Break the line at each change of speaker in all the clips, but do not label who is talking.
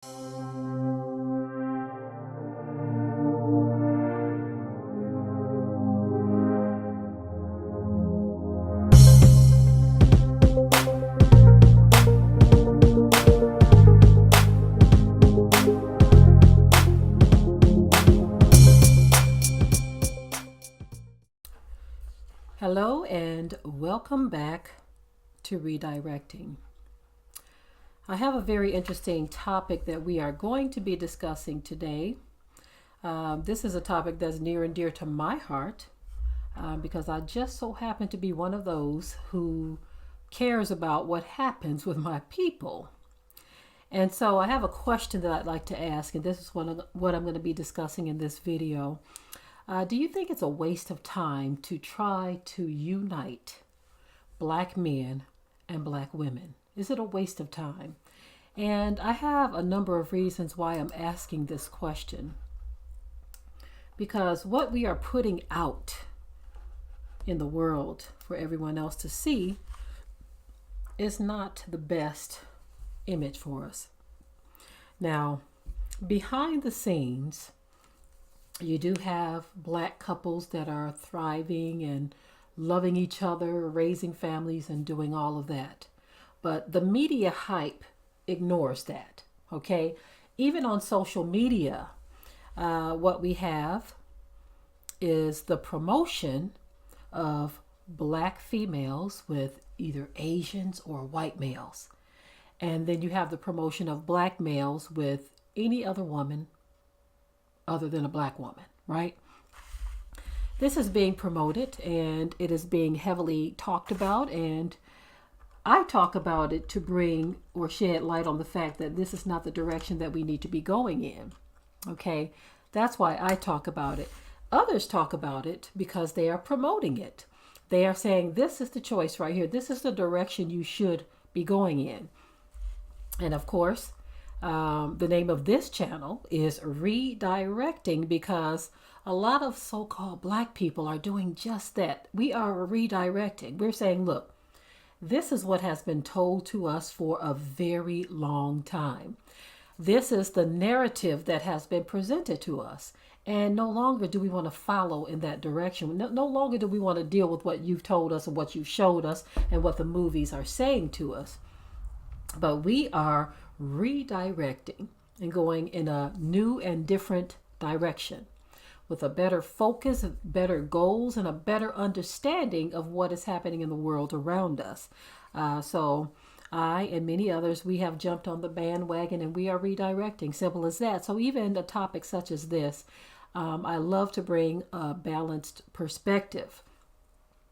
Hello and welcome back to Redirecting. I have a very interesting topic that we are going to be discussing today. This is a topic that's near and dear to my heart because I just so happen to be one of those who cares about what happens with my people. And so I have a question that I'd like to ask, and this is what I'm going to be discussing in this video. Do you think it's a waste of time to try to unite Black men and Black women? Is it a waste of time? And I have a number of reasons why I'm asking this question. Because what we are putting out in the world for everyone else to see is not the best image for us. Now, behind the scenes, you do have Black couples that are thriving and loving each other, raising families and doing all of that. But the media hype ignores that, okay? Even on social media, what we have is the promotion of Black females with either Asians or white males. And then you have the promotion of Black males with any other woman other than a Black woman, right? This is being promoted and it is being heavily talked about, and I talk about it to bring or shed light on the fact that this is not the direction that we need to be going in. Okay, that's why I talk about it. Others talk about it because they are promoting it. They are saying this is the choice right here. This is the direction you should be going in. And of course, the name of this channel is Redirecting because a lot of so-called Black people are doing just that. We are redirecting. We're saying, look, this is what has been told to us for a very long time. This is the narrative that has been presented to us. And no longer do we want to follow in that direction. No longer do we want to deal with what you've told us and what you showed us and what the movies are saying to us. But we are redirecting and going in a new and different direction with a better focus, better goals, and a better understanding of what is happening in the world around us. So I and many others, we have jumped on the bandwagon and we are redirecting. Simple as that. So even a topic such as this, I love to bring a balanced perspective.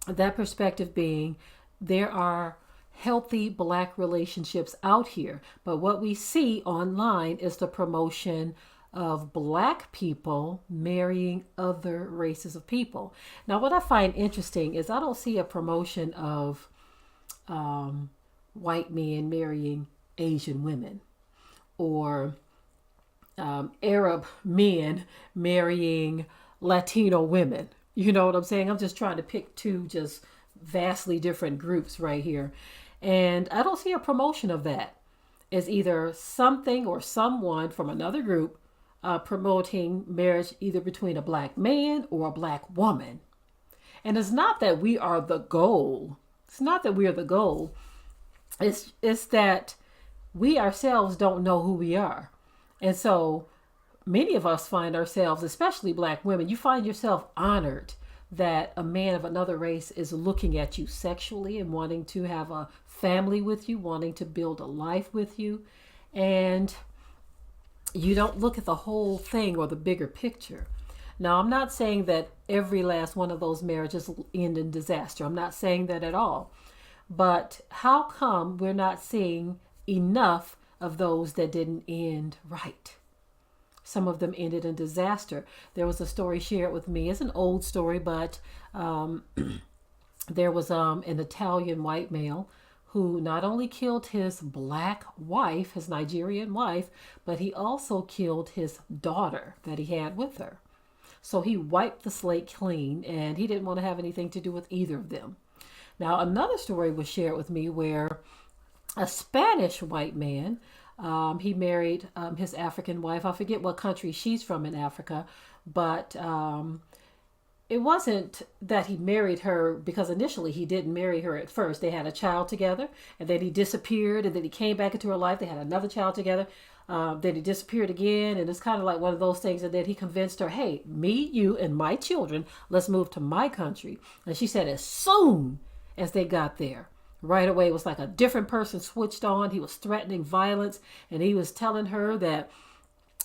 That perspective being there are healthy Black relationships out here, but what we see online is the promotion of Black people marrying other races of people. Now, what I find interesting is I don't see a promotion of white men marrying Asian women or Arab men marrying Latino women. You know what I'm saying? I'm just trying to pick two just vastly different groups right here. And I don't see a promotion of that. It's either something or someone from another group promoting marriage either between a Black man or a Black woman. And it's not that we are the goal. It's not that we are the goal. It's that we ourselves don't know who we are. And so many of us find ourselves, especially Black women, you find yourself honored that a man of another race is looking at you sexually and wanting to have a family with you, wanting to build a life with you. And you don't look at the whole thing or the bigger picture. Now, I'm not saying that every last one of those marriages will end in disaster. I'm not saying that at all. But how come we're not seeing enough of those that didn't end right? Some of them ended in disaster. There was a story shared with me. It's an old story, but there was an Italian white male who not only killed his Black wife, his Nigerian wife, but he also killed his daughter that he had with her. So he wiped the slate clean, and he didn't want to have anything to do with either of them. Now, another story was shared with me where a Spanish white man He married his African wife. I forget what country she's from in Africa, but it wasn't that he married her, because initially he didn't marry her at first. They had a child together, and then he disappeared, and then he came back into her life. They had another child together. Then he disappeared again, and it's kind of like one of those things. And then he convinced her, hey, me, you, and my children, let's move to my country. And she said as soon as they got there, right away, it was like a different person switched on. He was threatening violence, and he was telling her that,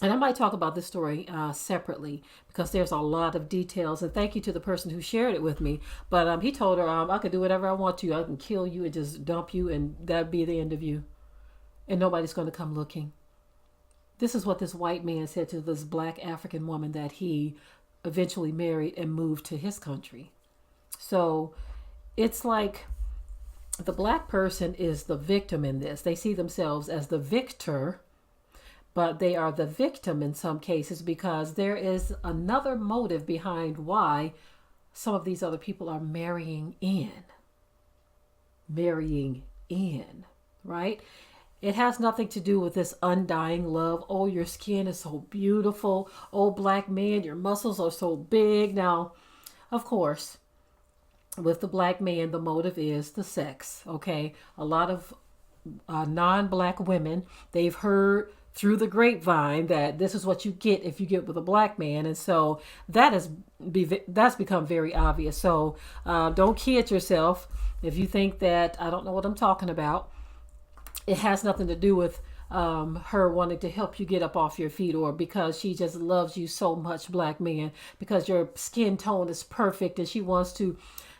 and I might talk about this story separately because there's a lot of details. And thank you to the person who shared it with me. But he told her, I can do whatever I want to. I can kill you and just dump you, and that'd be the end of you. And nobody's going to come looking. This is what this white man said to this black African woman that he eventually married and moved to his country. So it's like the black person is the victim in this. They see themselves as the victor, but they are the victim in some cases because there is another motive behind why some of these other people are marrying in, right? It has nothing to do with this undying love. Oh, your skin is so beautiful. Oh, black man, your muscles are so big. Now, of course, with the black man, the motive is the sex, okay? A lot of non-black women, they've heard through the grapevine that this is what you get if you get with a black man. And so that's become very obvious. So don't kid yourself if you think that I don't know what I'm talking about. It has nothing to do with her wanting to help you get up off your feet, or because she just loves you so much, black man, because your skin tone is perfect and she wants to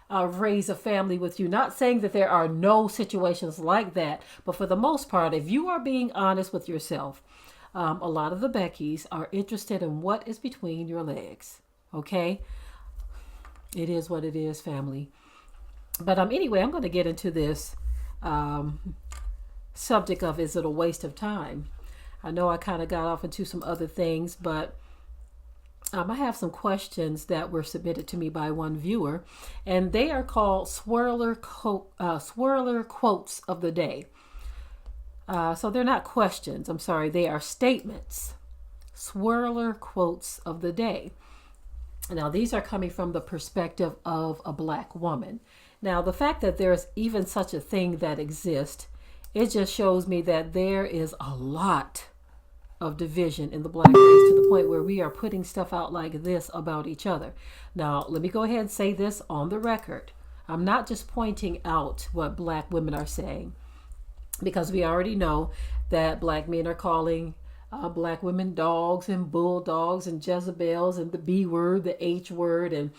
raise a family with you. Not saying that there are no situations like that, but for the most part, if you are being honest with yourself, a lot of the Beckys are interested in what is between your legs. Okay? It is what it is, family. But anyway, I'm going to get into this subject of, is it a waste of time? I know I kind of got off into some other things, but I have some questions that were submitted to me by one viewer, and they are called Swirler quotes of the day. So they're not questions. I'm sorry. They are statements. Swirler quotes of the day. Now, these are coming from the perspective of a black woman. Now, the fact that there's even such a thing that exists, it just shows me that there is a lot of division in the black race, to the point where we are putting stuff out like this about each other. Now, let me go ahead and say this on the record. I'm not just pointing out what black women are saying, because we already know that black men are calling black women dogs and bulldogs and Jezebels and the B word, the H word, and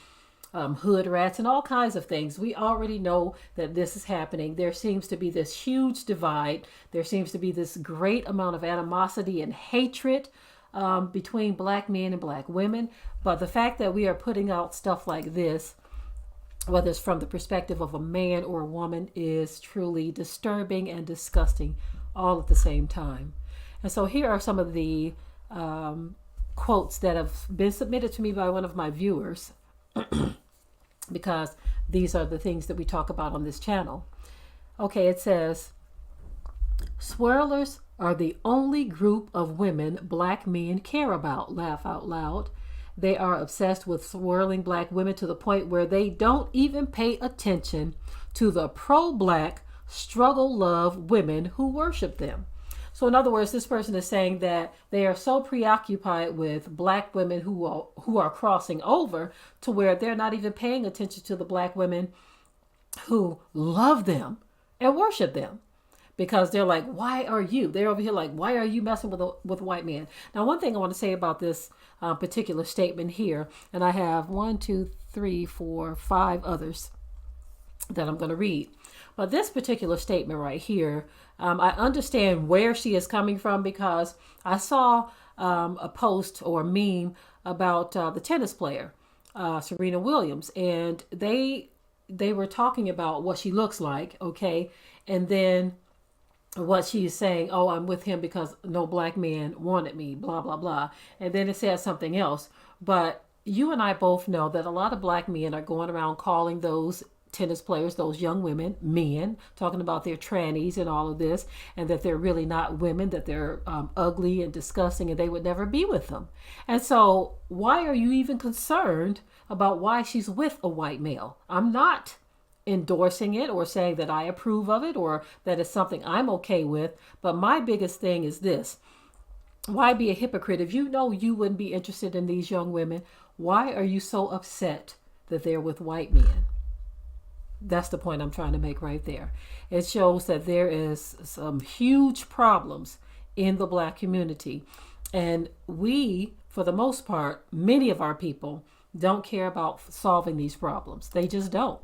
hood rats and all kinds of things. We already know that this is happening. There seems to be this huge divide. There seems to be this great amount of animosity and hatred between black men and black women. But the fact that we are putting out stuff like this, whether it's from the perspective of a man or a woman, is truly disturbing and disgusting all at the same time. And so here are some of the quotes that have been submitted to me by one of my viewers, because these are the things that we talk about on this channel. Okay, it says, Swirlers are the only group of women black men care about. Laugh out loud. They are obsessed with swirling black women to the point where they don't even pay attention to the pro-black struggle love women who worship them. So in other words, this person is saying that they are so preoccupied with black women who are crossing over to where they're not even paying attention to the black women who love them and worship them. Because they're like, why are you? They're over here like, why are you messing with a white man? Now, one thing I want to say about this particular statement here, and I have 1, 2, 3, 4, 5 others that I'm going to read. But this particular statement right here, I understand where she is coming from, because I saw a post or a meme about the tennis player, Serena Williams, and they were talking about what she looks like, okay, and then what she's saying, oh, I'm with him because no black man wanted me, blah, blah, blah. And then it says something else. But you and I both know that a lot of black men are going around calling those tennis players, those young women, men, talking about their trannies and all of this, and that they're really not women, that they're ugly and disgusting, and they would never be with them. And so why are you even concerned about why she's with a white male? I'm not endorsing it or saying that I approve of it or that it's something I'm okay with. But my biggest thing is this. Why be a hypocrite? If you know you wouldn't be interested in these young women, why are you so upset that they're with white men? That's the point I'm trying to make right there. It shows that there is some huge problems in the Black community. And we, for the most part, many of our people don't care about solving these problems. They just don't.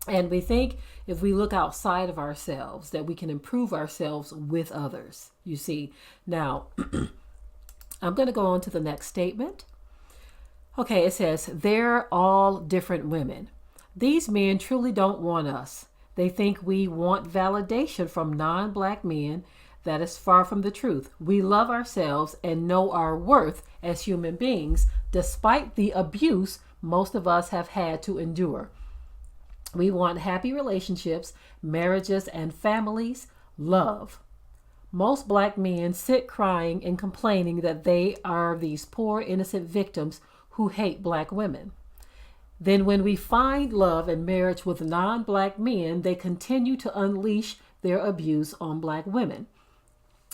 And we think if we look outside of ourselves that we can improve ourselves with others. You see, now I'm going to go on to the next statement. Okay, it says, they're all different women. These men truly don't want us. They think we want validation from non-Black men. That is far from the truth. We love ourselves and know our worth as human beings, despite the abuse most of us have had to endure. We want happy relationships, marriages, and families, love. Most Black men sit crying and complaining that they are these poor, innocent victims who hate Black women. Then when we find love and marriage with non-Black men, they continue to unleash their abuse on Black women.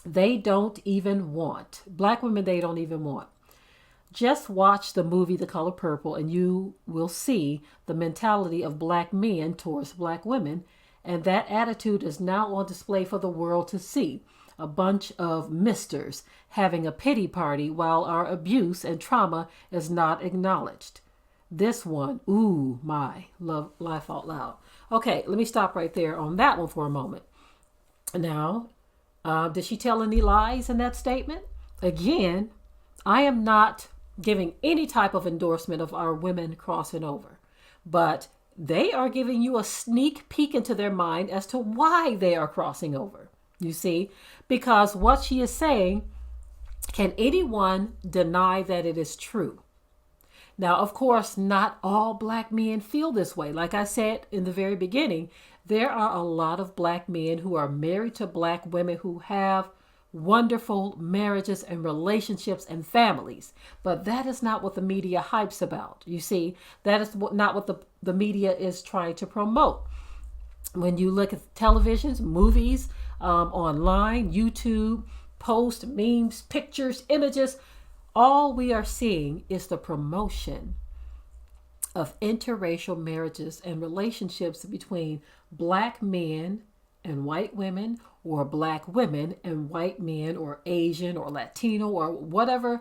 They don't even want. Black women, they don't even want. Just watch the movie The Color Purple and you will see the mentality of Black men towards Black women. And that attitude is now on display for the world to see. A bunch of misters having a pity party while our abuse and trauma is not acknowledged. This one, ooh, my, love, laugh out loud. Okay, let me stop right there on that one for a moment. Now, did she tell any lies in that statement? Again, I am not giving any type of endorsement of our women crossing over, but they are giving you a sneak peek into their mind as to why they are crossing over. You see, because what she is saying, can anyone deny that it is true? Now, of course, not all Black men feel this way. Like I said in the very beginning, there are a lot of Black men who are married to Black women who have wonderful marriages and relationships and families. But that is not what the media hypes about. You see, that is not what the media is trying to promote. When you look at televisions, movies, online, YouTube, posts, memes, pictures, images, all we are seeing is the promotion of interracial marriages and relationships between Black men and white women, or Black women and white men, or Asian or Latino, or whatever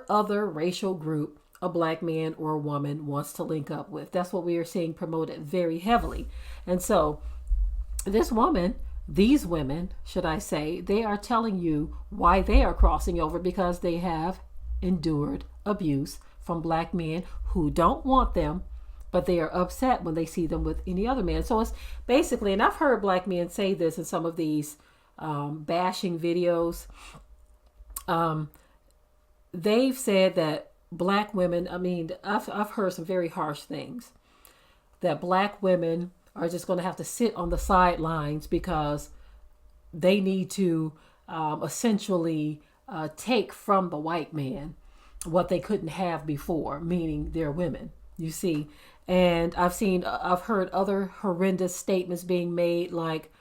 other racial group a Black man or a woman wants to link up with. That's what we are seeing promoted very heavily. And so this woman, these women, should I say, they are telling you why they are crossing over, because they have endured abuse from Black men who don't want them, but they are upset when they see them with any other man. So it's basically, and I've heard Black men say this in some of these bashing videos. They've said that Black women, I mean, I've heard some very harsh things, that Black women are just going to have to sit on the sidelines because they need to essentially take from the white man what they couldn't have before, meaning their women, you see. And I've heard other horrendous statements being made, like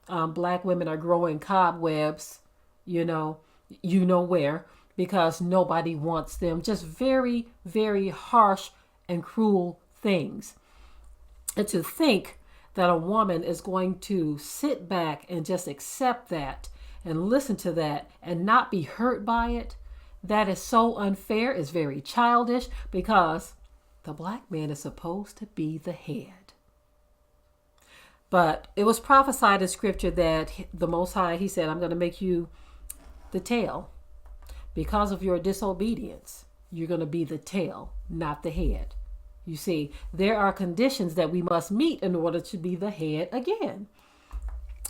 Black women are growing cobwebs, you know where, because nobody wants them. Just very, very harsh and cruel things. And to think that a woman is going to sit back and just accept that and listen to that and not be hurt by it, that is so unfair. It's very childish, because the Black man is supposed to be the head. But it was prophesied in scripture that the Most High, he said, I'm going to make you the tail. Because of your disobedience, you're going to be the tail, not the head. You see, there are conditions that we must meet in order to be the head again.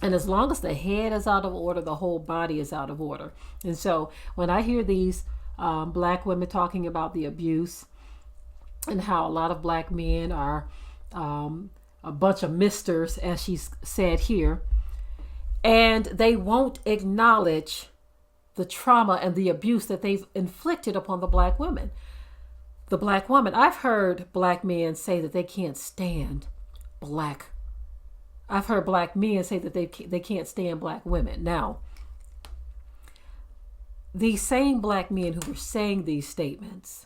And as long as the head is out of order, the whole body is out of order. And so when I hear these Black women talking about the abuse and how a lot of Black men are a bunch of misters, as she's said here, and they won't acknowledge the trauma and the abuse that they've inflicted upon the black women. The black woman, I've heard black men say that they can't stand black. I've heard black men say that they can't stand black women. Now, these same black men who were saying these statements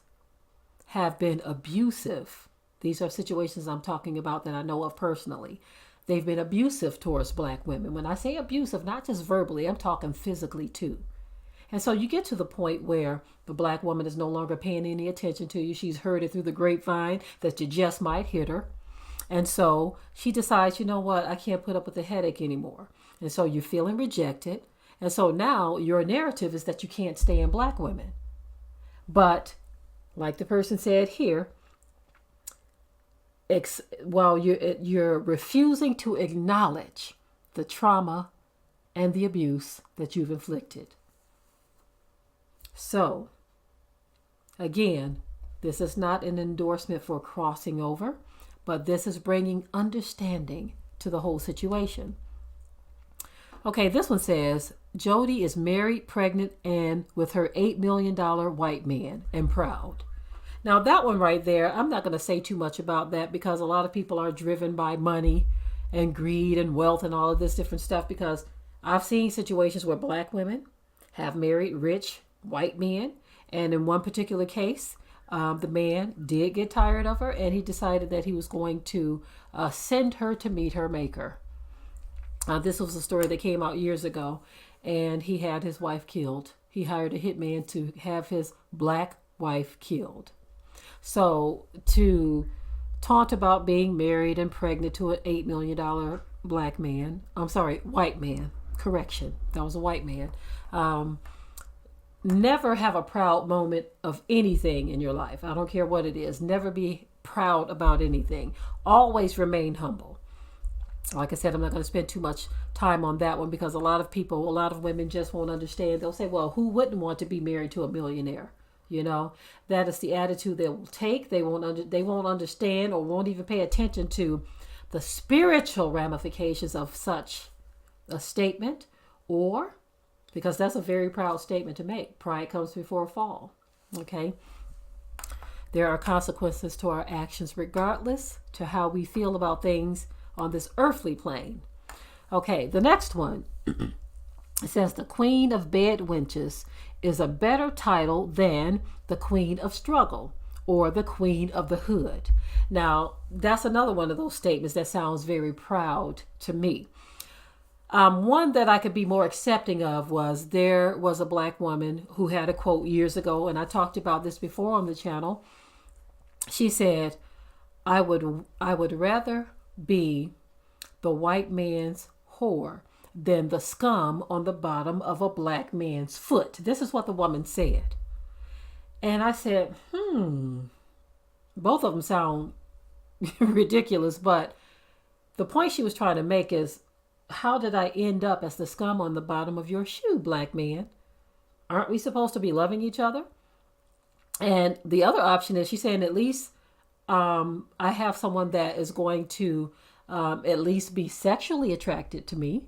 have been abusive. These are situations I'm talking about that I know of personally. They've been abusive towards black women. When I say abusive, not just verbally, I'm talking physically too. And so you get to the point where the black woman is no longer paying any attention to you. She's heard it through the grapevine that you just might hit her. And so she decides, you know what, I can't put up with the headache anymore. And so you're feeling rejected. And so now your narrative is that you can't stand black women. But like the person said here, you're refusing to acknowledge the trauma and the abuse that you've inflicted. So, again, this is not an endorsement for crossing over, but this is bringing understanding to the whole situation. Okay, this one says, Jody is married, pregnant, and with her $8 million white man and proud. Now that one right there, I'm not going to say too much about that because a lot of people are driven by money and greed and wealth and all of this different stuff, because I've seen situations where black women have married rich white men. And in one particular case, the man did get tired of her and he decided that he was going to send her to meet her maker. This was a story that came out years ago, and he had his wife killed. He hired a hitman to have his black wife killed. So to taunt about being married and pregnant to an $8 million white man. Correction, that was a white man. Never have a proud moment of anything in your life. I don't care what it is. Never be proud about anything. Always remain humble. Like I said, I'm not going to spend too much time on that one because a lot of women just won't understand. They'll say, well, who wouldn't want to be married to a millionaire? You know, that is the attitude they will take. They won't understand or won't even pay attention to the spiritual ramifications of such a statement, or because that's a very proud statement to make. Pride comes before a fall. Okay. There are consequences to our actions regardless to how we feel about things on this earthly plane. Okay, the next one. It says the Queen of Bed Wenches is a better title than the Queen of Struggle or the Queen of the Hood. Now, that's another one of those statements that sounds very proud to me. One that I could be more accepting of was there was a black woman who had a quote years ago, and I talked about this before on the channel. She said, I would rather be the white man's whore than the scum on the bottom of a black man's foot. This is what the woman said. And I said, both of them sound ridiculous, but the point she was trying to make is, how did I end up as the scum on the bottom of your shoe, black man? Aren't we supposed to be loving each other? And the other option is she's saying, at least I have someone that is going to at least be sexually attracted to me.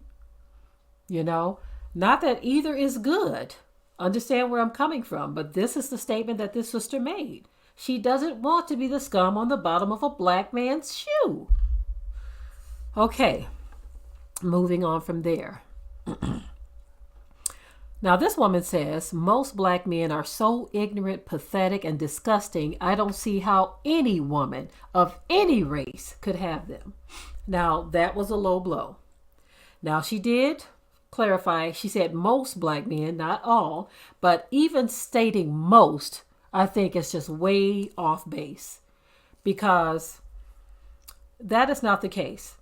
You know, not that either is good. Understand where I'm coming from, but this is the statement that this sister made. She doesn't want to be the scum on the bottom of a black man's shoe. Okay, moving on from there. Now, this woman says, most black men are so ignorant, pathetic, and disgusting, I don't see how any woman of any race could have them. Now, that was a low blow. Now, she did clarify. She said most black men, not all, but even stating most, I think is just way off base, because that is not the case.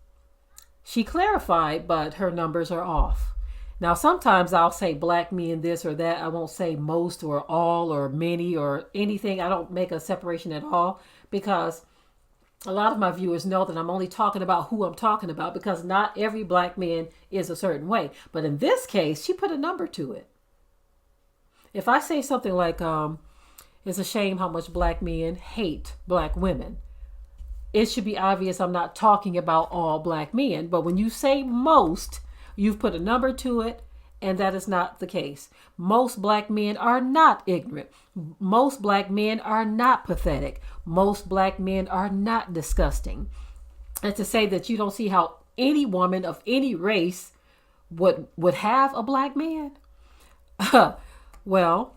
She clarified, but her numbers are off. Now, sometimes I'll say black men this or that. I won't say most or all or many or anything. I don't make a separation at all, because a lot of my viewers know that I'm only talking about who I'm talking about, because not every black man is a certain way. But in this case, she put a number to it. If I say something like, it's a shame how much black men hate black women, it should be obvious I'm not talking about all black men. But when you say most, you've put a number to it, and that is not the case. Most black men are not ignorant. Most black men are not pathetic. Most black men are not disgusting. And to say that you don't see how any woman of any race would have a black man, well,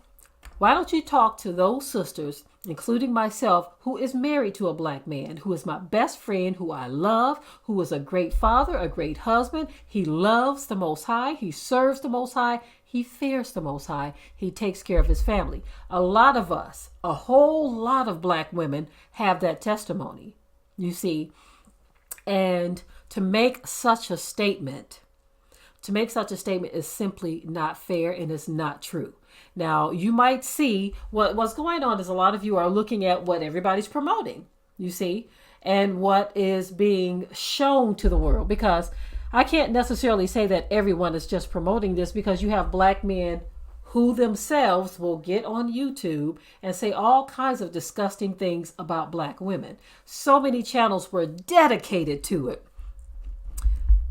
why don't you talk to those sisters, including myself, who is married to a black man, who is my best friend, who I love, who is a great father, a great husband. He loves the Most High. He serves the Most High. He fears the Most High. He takes care of his family. A lot of us, a whole lot of black women have that testimony, you see. And to make such a statement is simply not fair, and it's not true. Now, you might see what's going on is a lot of you are looking at what everybody's promoting, you see, and what is being shown to the world, because I can't necessarily say that everyone is just promoting this, because you have black men who themselves will get on YouTube and say all kinds of disgusting things about black women. So many channels were dedicated to it.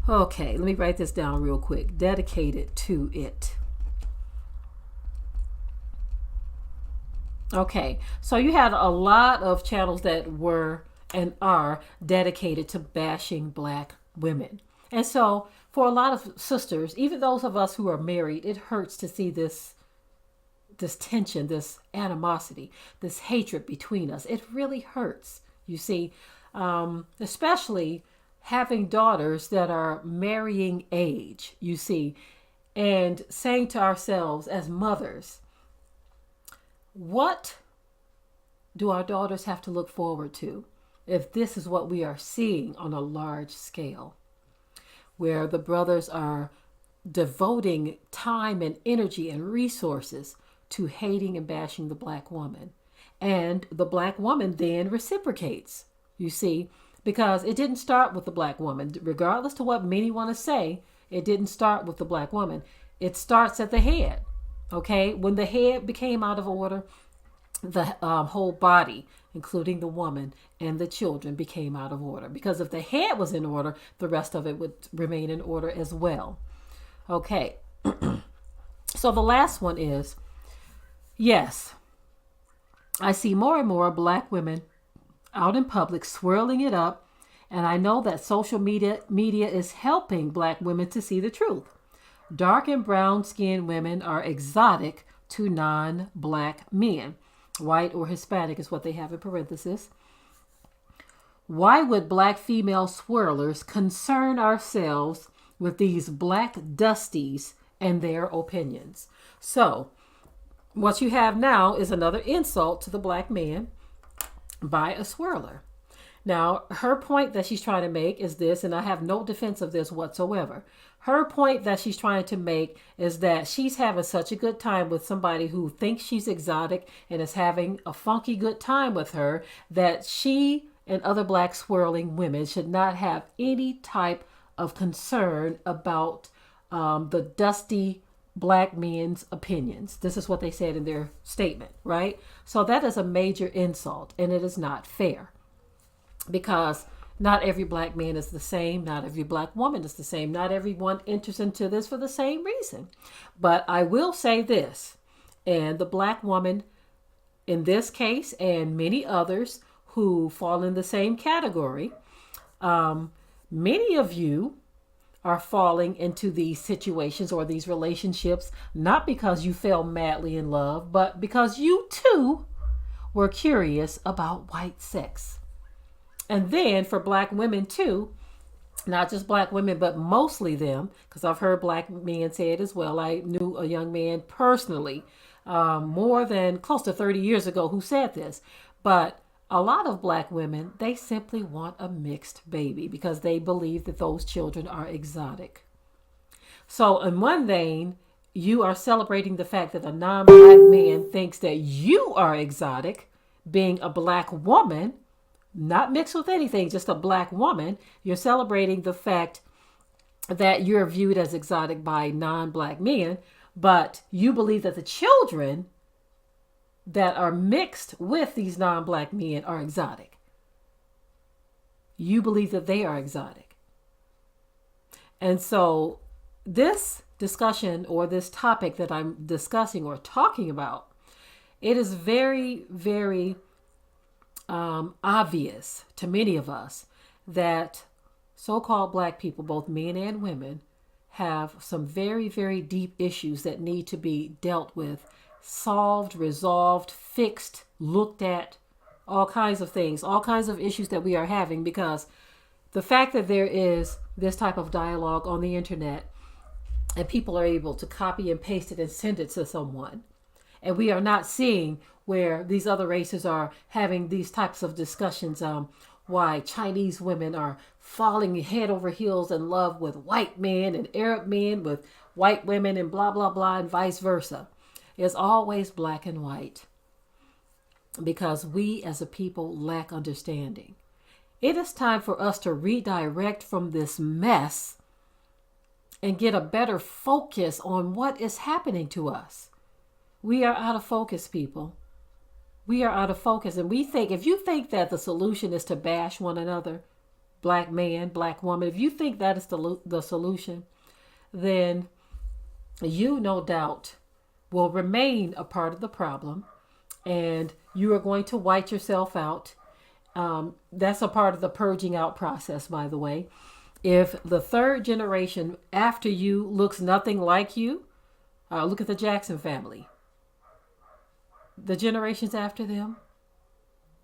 Okay, let me write this down real quick. Dedicated to it. Okay, so you had a lot of channels that were and are dedicated to bashing black women. And so for a lot of sisters, even those of us who are married, it hurts to see this tension, this animosity, this hatred between us. It really hurts, you see, especially having daughters that are marrying age, you see, and saying to ourselves as mothers, what do our daughters have to look forward to if this is what we are seeing on a large scale, where the brothers are devoting time and energy and resources to hating and bashing the black woman, and the black woman then reciprocates, you see, because it didn't start with the black woman. Regardless to what many want to say, it didn't start with the black woman. It starts at the head. Okay, when the head became out of order, the whole body, including the woman and the children, became out of order. Because if the head was in order, the rest of it would remain in order as well. Okay, so the last one is, yes, I see more and more black women out in public swirling it up, and I know that social media is helping black women to see the truth. Dark and brown skinned women are exotic to non-black men. White or Hispanic is what they have in parentheses. Why would black female swirlers concern ourselves with these black dusties and their opinions? So what you have now is another insult to the black man by a swirler. Now, her point that she's trying to make is this, and I have no defense of this whatsoever. Her point that she's trying to make is that she's having such a good time with somebody who thinks she's exotic and is having a funky good time with her, that she and other black swirling women should not have any type of concern about the dusty black men's opinions. This is what they said in their statement, right? So that is a major insult, and it is not fair, because not every black man is the same. Not every black woman is the same. Not everyone enters into this for the same reason. But I will say this, and the black woman in this case and many others who fall in the same category, many of you are falling into these situations or these relationships, not because you fell madly in love, but because you too were curious about white sex. And then for black women too, not just black women, but mostly them, because I've heard black men say it as well. I knew a young man personally, more than close to 30 years ago, who said this. But a lot of black women, they simply want a mixed baby because they believe that those children are exotic. So in one vein, you are celebrating the fact that a non-black man thinks that you are exotic, being a black woman, not mixed with anything, just a black woman. You're celebrating the fact that you're viewed as exotic by non-black men, but you believe that the children that are mixed with these non-black men are exotic. you believe that they are exotic. And so this discussion, or this topic that I'm discussing or talking about, it is very, very obvious to many of us that so-called Black people, both men and women, have some very, very deep issues that need to be dealt with, solved, resolved, fixed, looked at, all kinds of things, all kinds of issues that we are having, because the fact that there is this type of dialogue on the internet and people are able to copy and paste it and send it to someone, and we are not seeing where these other races are having these types of discussions, why Chinese women are falling head over heels in love with white men and Arab men with white women and blah, blah, blah, and vice versa. It's always black and white, because we as a people lack understanding. It is time for us to redirect from this mess and get a better focus on what is happening to us. We are out of focus, people. We are out of focus. And we think, if you think that the solution is to bash one another, black man, black woman, if you think that is the solution, then you no doubt will remain a part of the problem, and you are going to white yourself out. That's a part of the purging out process, by the way. If the third generation after you looks nothing like you, look at the Jackson family. The generations after them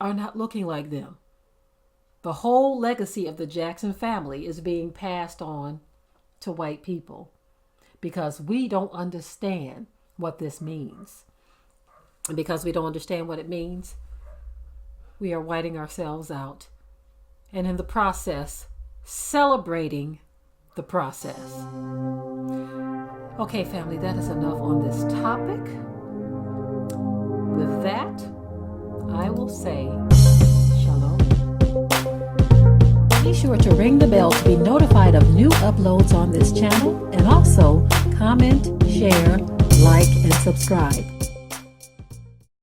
are not looking like them. The whole legacy of the Jackson family is being passed on to white people, because we don't understand what this means. And because we don't understand what it means, we are whiting ourselves out, and in the process, celebrating the process. Okay, family, that is enough on this topic. With that, I will say shalom. Be sure to ring the bell to be notified of new uploads on this channel, and also comment, share, like, and subscribe.